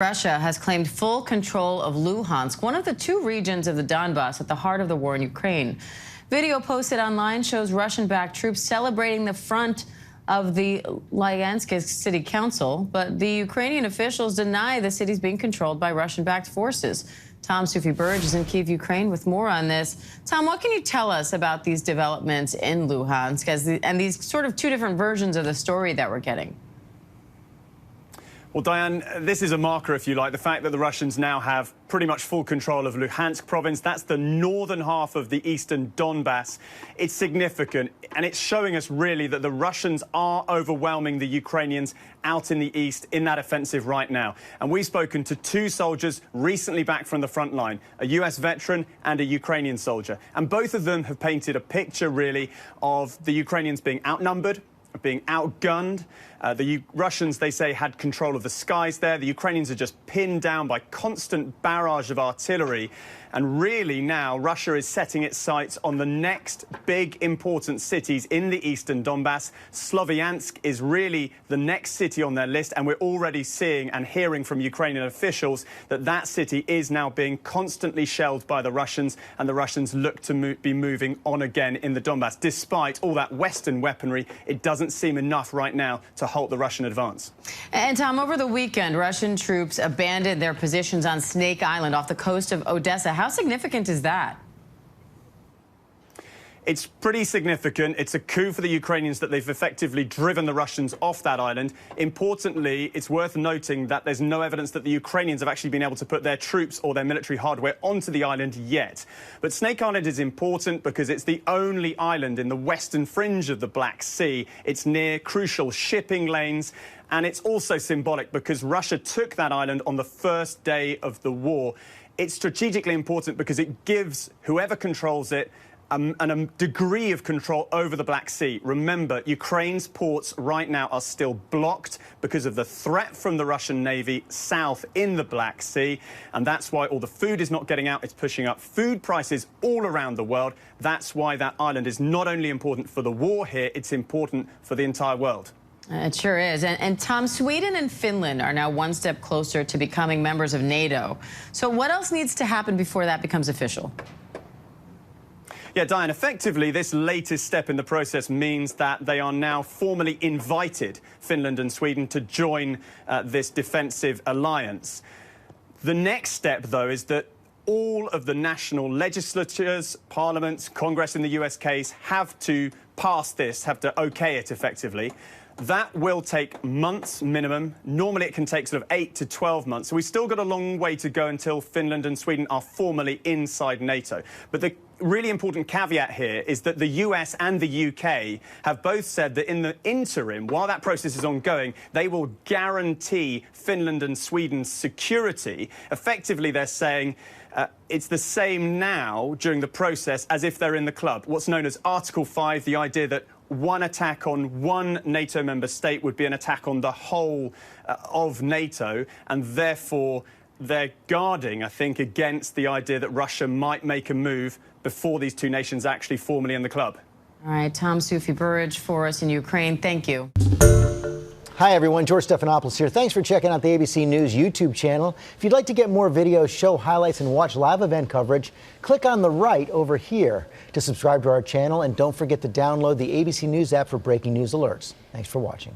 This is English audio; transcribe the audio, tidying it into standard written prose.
Russia has claimed full control of Luhansk, one of the two regions of the Donbass at the heart of the war in Ukraine. Video posted online shows Russian-backed troops celebrating the front of the Luhansk city council, but the Ukrainian officials deny the city's being controlled by Russian-backed forces. Tom Sufi-Burge is in Kyiv, Ukraine, with more on this. Tom, what can you tell us about these developments in Luhansk and these sort of two different versions of the story that we're getting? Well, Diane, this is a marker, if you like, the fact that the Russians now have pretty much full control of Luhansk province. That's the northern half of the eastern Donbass. It's significant, and it's showing us really that the Russians are overwhelming the Ukrainians out in the east in that offensive right now. And we've spoken to two soldiers recently back from the front line, a US veteran and a Ukrainian soldier. And both of them have painted a picture, really, of the Ukrainians being outnumbered, being outgunned. The Russians, they say, had control of the skies there. The Ukrainians are just pinned down by constant barrage of artillery. And really now Russia is setting its sights on the next big important cities in the eastern Donbass. Sloviansk is really the next city on their list, and we're already seeing and hearing from Ukrainian officials that that city is now being constantly shelled by the Russians, and the Russians look to be moving on again in the Donbass. Despite all that Western weaponry, it doesn't seem enough right now to halt the Russian advance. And Tom, over the weekend, Russian troops abandoned their positions on Snake Island off the coast of Odessa. How significant is that? It's pretty significant. It's a coup for the Ukrainians that they've effectively driven the Russians off that island. Importantly, it's worth noting that there's no evidence that the Ukrainians have actually been able to put their troops or their military hardware onto the island yet. But Snake Island is important because it's the only island in the western fringe of the Black Sea. It's near crucial shipping lanes. And it's also symbolic because Russia took that island on the first day of the war. It's strategically important because it gives whoever controls it a degree of control over the Black Sea. Remember, Ukraine's ports right now are still blocked because of the threat from the Russian Navy south in the Black Sea. And that's why all the food is not getting out. It's pushing up food prices all around the world. That's why that island is not only important for the war here, it's important for the entire world. It sure is. And Tom, Sweden and Finland are now one step closer to becoming members of NATO. So what else needs to happen before that becomes official? Yeah, Diane, effectively, this latest step in the process means that they are now formally invited, Finland and Sweden, to join this defensive alliance. The next step, though, is that all of the national legislatures, parliaments, Congress in the US case, have to pass this, have to okay it effectively. That will take months minimum. Normally it can take sort of 8 to 12 months. So we've still got a long way to go until Finland and Sweden are formally inside NATO. But the really important caveat here is that the US and the UK have both said that in the interim, while that process is ongoing, they will guarantee Finland and Sweden's security. Effectively, they're saying it's the same now during the process as if they're in the club. What's known as Article 5, the idea that one attack on one NATO member state would be an attack on the whole of NATO, and therefore they're guarding, I think, against the idea that Russia might make a move before these two nations are actually formally in the club. All right, Tom Sufi-Burge for us in Ukraine. Thank you. Hi, everyone. George Stephanopoulos here. Thanks for checking out the ABC News YouTube channel. If you'd like to get more videos, show highlights, and watch live event coverage, click on the right over here to subscribe to our channel. And don't forget to download the ABC News app for breaking news alerts. Thanks for watching.